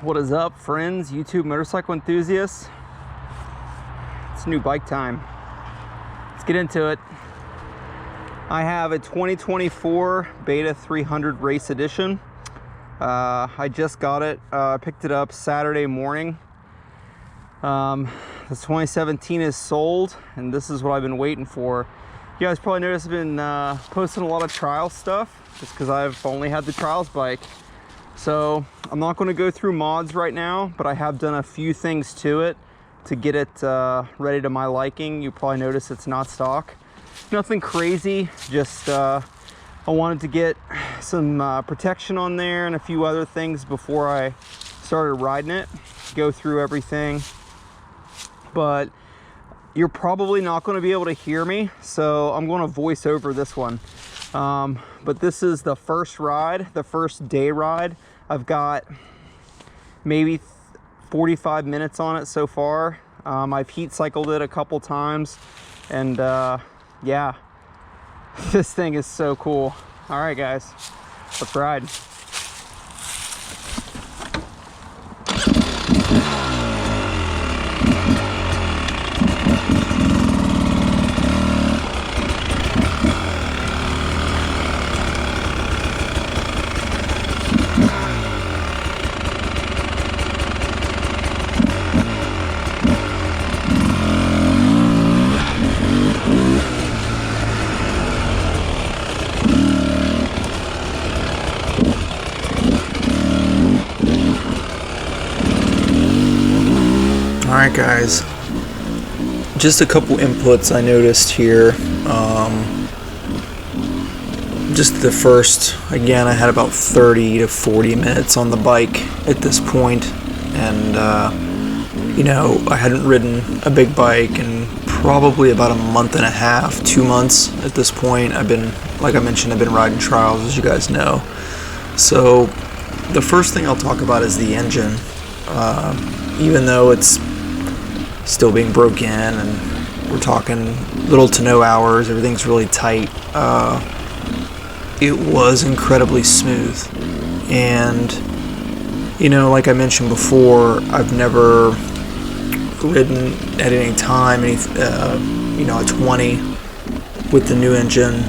What is up, friends, YouTube motorcycle enthusiasts? It's new bike time. Let's get into it. I have a 2024 Beta 300 Race Edition. I just got it. I picked it up Saturday morning. The 2017 is sold, and this is what I've been waiting for. You guys probably noticed I've been posting a lot of trial stuff just because I've only had the trials bike. So I'm not going to go through mods right now, but I have done a few things to it to get it ready to my liking. You probably noticed it's not stock. Nothing crazy, just I wanted to get some protection on there and a few other things before I started riding it. Go through everything. But you're probably not going to be able to hear me, so I'm going to voice over this one. But this is the first ride, the first day ride. I've got maybe 45 minutes on it so far. I've heat cycled it a couple times, and yeah, this thing is so cool. All right, guys, let's ride. Alright guys, just a couple inputs I noticed here. Just the first, again, I had about 30 to 40 minutes on the bike at this point, and you know, I hadn't ridden a big bike in probably about a month and a half, 2 months at this point. I've been, like I mentioned, I've been riding trials, as you guys know. So the first thing I'll talk about is the engine. Even though it's still being broken and we're talking little to no hours, everything's really tight, it was incredibly smooth. And you know, like I mentioned before, I've never ridden at any time you know, a 20 with the new engine,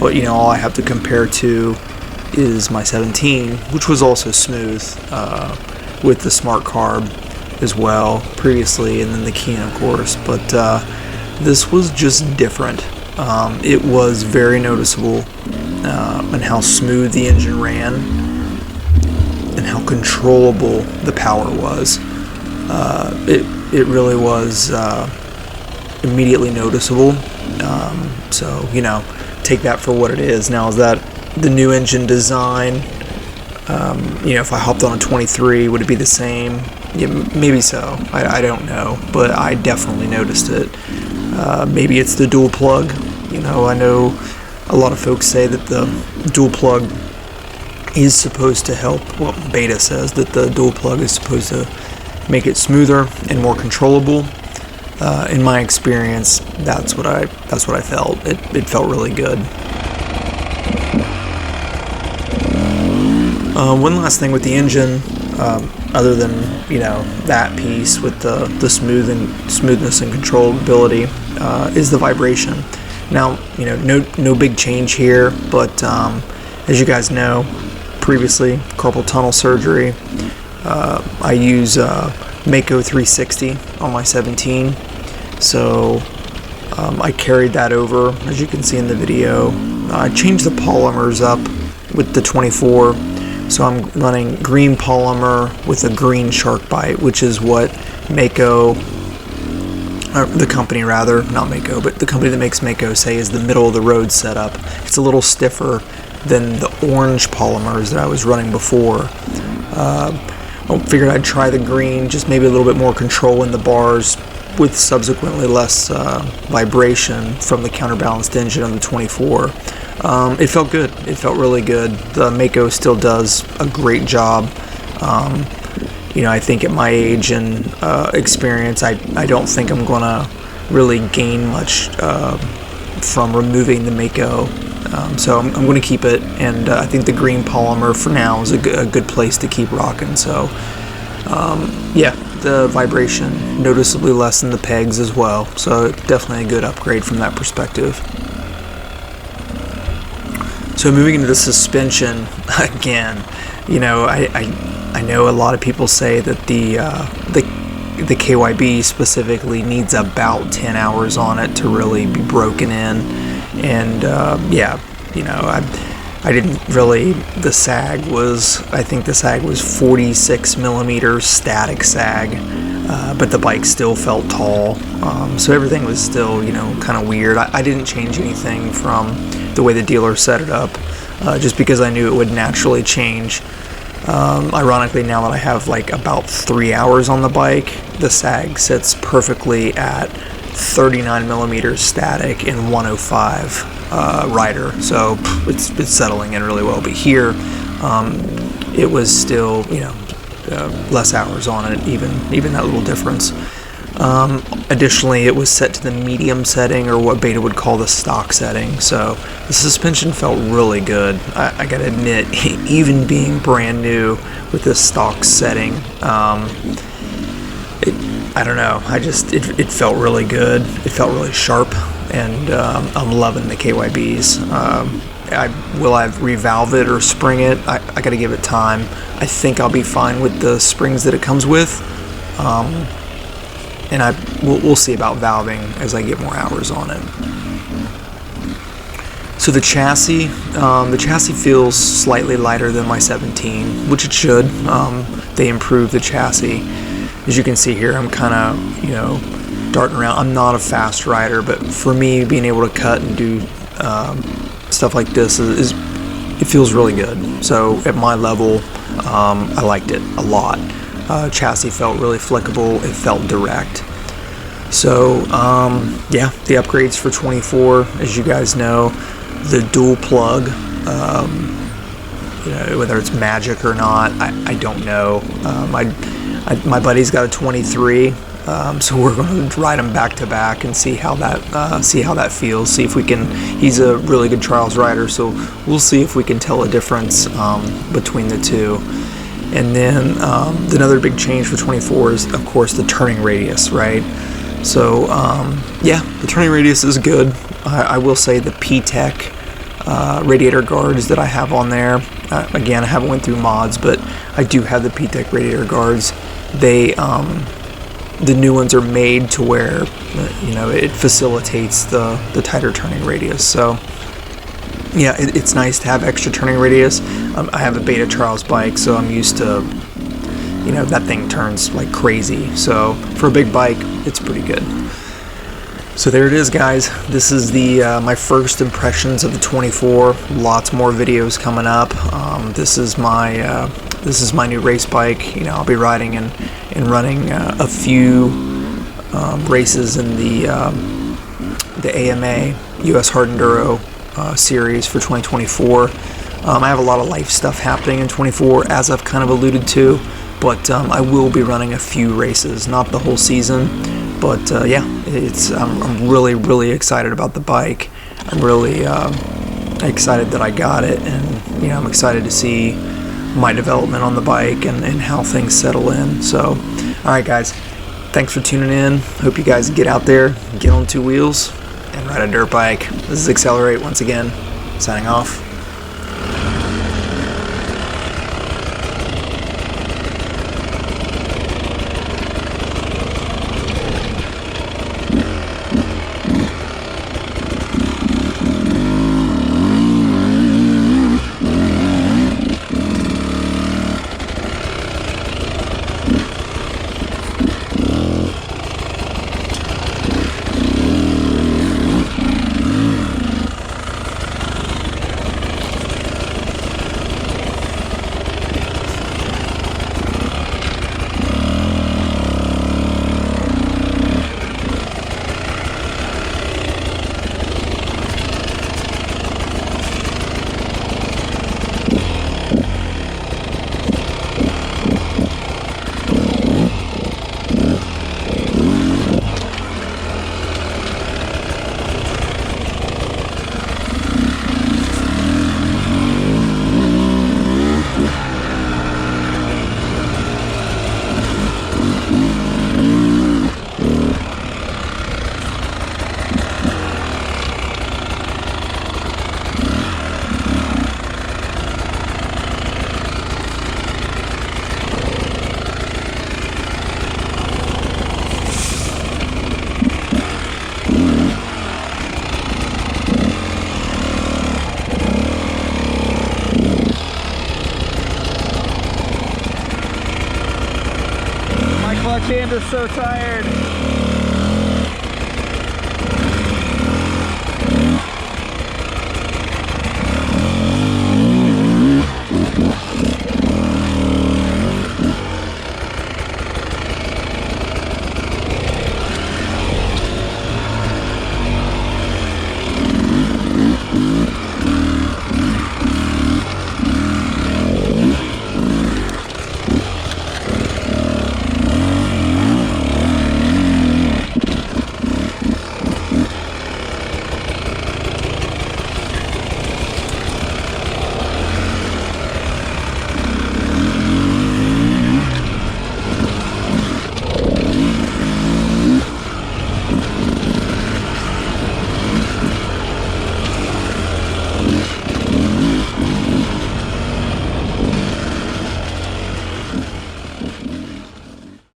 but you know, all I have to compare to is my 17, which was also smooth with the smart carb as well previously, and then the Keen, of course. But this was just different. It was very noticeable in how smooth the engine ran and how controllable the power was. It really was immediately noticeable. So you know, take that for what it is. Now, is that the new engine design? You know, if I hopped on a 23, would it be the same? Yeah, maybe so. I don't know, but I definitely noticed it. Maybe it's the dual plug. You know, I know a lot of folks say that the dual plug is supposed to help. Well, Beta says that the dual plug is supposed to make it smoother and more controllable. In my experience, that's what I felt. It felt really good. One last thing with the engine, other than, you know, that piece with the smoothness and controllability, is the vibration. Now, you know, no big change here, but as you guys know, previously carpal tunnel surgery. I use Mako 360 on my 17, so I carried that over, as you can see in the video. I changed the polymers up with the 24. So I'm running green polymer with a green shark bite, which is what Mako, or the company rather, not Mako, but the company that makes Mako say is the middle of the road setup. It's a little stiffer than the orange polymers that I was running before. I figured I'd try the green, just maybe a little bit more control in the bars with subsequently less vibration from the counterbalanced engine on the 24. It felt good. It felt really good. The Mako still does a great job. You know, I think at my age and experience, I don't think I'm going to really gain much from removing the Mako So I'm going to keep it, and I think the green polymer for now is a good place to keep rocking. So yeah, the vibration noticeably less than the pegs as well, so definitely a good upgrade from that perspective. So moving into the suspension, again, you know, I know a lot of people say that the KYB specifically needs about 10 hours on it to really be broken in, and yeah, you know, I didn't really, I think the sag was 46 millimeters static sag, but the bike still felt tall, so everything was still, you know, kind of weird. I didn't change anything from the way the dealer set it up, just because I knew it would naturally change. Ironically, now that I have like about 3 hours on the bike, the sag sits perfectly at 39 millimeters static and 105 rider, so it's settling in really well. But here, it was still, you know, less hours on it, even that little difference. Additionally, it was set to the medium setting, or what Beta would call the stock setting, so the suspension felt really good. I gotta admit, even being brand new with this stock setting, I don't know, it felt really good. It felt really sharp, and I'm loving the KYBs. Will I revalve it or spring it? I gotta give it time. I think I'll be fine with the springs that it comes with. And we'll see about valving as I get more hours on it. So the chassis feels slightly lighter than my 17, which it should. They improved the chassis. As you can see here, I'm kind of, you know, darting around. I'm not a fast rider, but for me, being able to cut and do stuff like this it feels really good. So at my level, I liked it a lot. Chassis felt really flickable. It felt direct. So yeah, the upgrades for 24, as you guys know, the dual plug, you know, whether it's magic or not, I don't know. My buddy's got a 23, so we're going to ride them back to back and see how that feels. See if we can. He's a really good trials rider, so we'll see if we can tell a difference between the two. And then another big change for 24 is, of course, the turning radius, right? So yeah, the turning radius is good. I will say the P-Tech radiator guards that I have on there, again, I haven't went through mods, but I do have the P-Tech radiator guards. They the new ones are made to where you know, it facilitates the tighter turning radius. So yeah, it's nice to have extra turning radius. I have a Beta Trials bike, so I'm used to, you know, that thing turns like crazy. So for a big bike, it's pretty good. So there it is, guys. This is my first impressions of the 24. Lots more videos coming up. This is my new race bike. You know, I'll be riding and running a few races in the AMA US Hard Enduro series for 2024. I have a lot of life stuff happening in 24, as I've kind of alluded to, but I will be running a few races, not the whole season. But yeah, I'm really excited about the bike. I'm really excited that I got it, and you know, I'm excited to see my development on the bike and how things settle in. So, all right, guys, thanks for tuning in. Hope you guys get out there, get on two wheels, and ride a dirt bike. This is Accelerate once again, signing off. Canda's so tired.